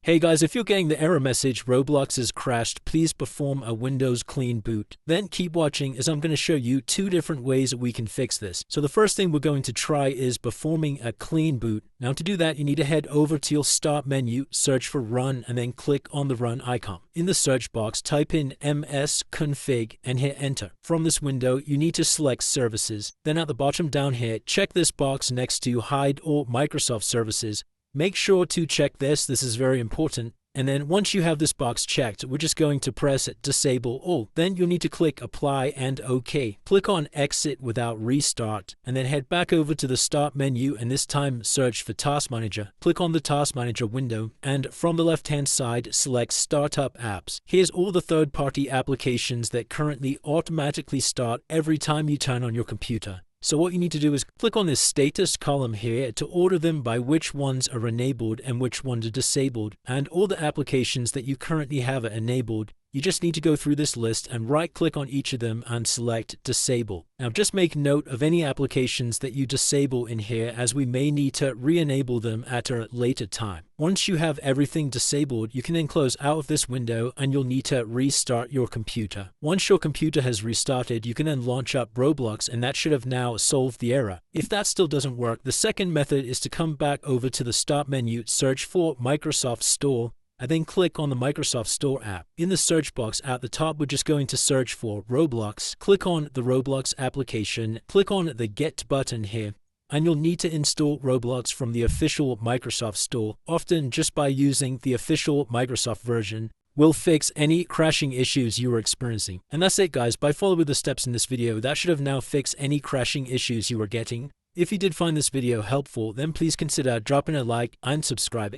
Hey guys, if you're getting the error message Roblox has crashed, please perform a Windows clean boot. Then keep watching as I'm going to show you two different ways that we can fix this. So the first thing we're going to try is performing a clean boot. Now to do that, you need to head over to your start menu, search for run, and then click on the run icon. In the search box, type in msconfig and hit enter. From this window, you need to select services. Then at the bottom down here, check this box next to hide all Microsoft services. Make sure to check this is very important. And then once you have this box checked, we're just going to press disable all. Then you'll need to click apply and OK. Click on exit without restart and then head back over to the start menu and this time search for Task Manager. Click on the Task Manager window and from the left hand side select Startup Apps. Here's all the third-party applications that currently automatically start every time you turn on your computer. So what you need to do is click on this status column here to order them by which ones are enabled and which ones are disabled. And all the applications that you currently have are enabled. You just need to go through this list and right-click on each of them and select Disable. Now just make note of any applications that you disable in here as we may need to re-enable them at a later time. Once you have everything disabled, you can then close out of this window and you'll need to restart your computer. Once your computer has restarted, you can then launch up Roblox and that should have now solved the error. If that still doesn't work, the second method is to come back over to the start menu, search for Microsoft Store, and then click on the Microsoft Store app. In the search box at the top, we're just going to search for Roblox. Click on the Roblox application, click on the Get button here, and you'll need to install Roblox from the official Microsoft Store. Often just by using the official Microsoft version will fix any crashing issues you are experiencing. And that's it guys, by following the steps in this video, that should have now fixed any crashing issues you were getting. If you did find this video helpful, then please consider dropping a like and subscribing.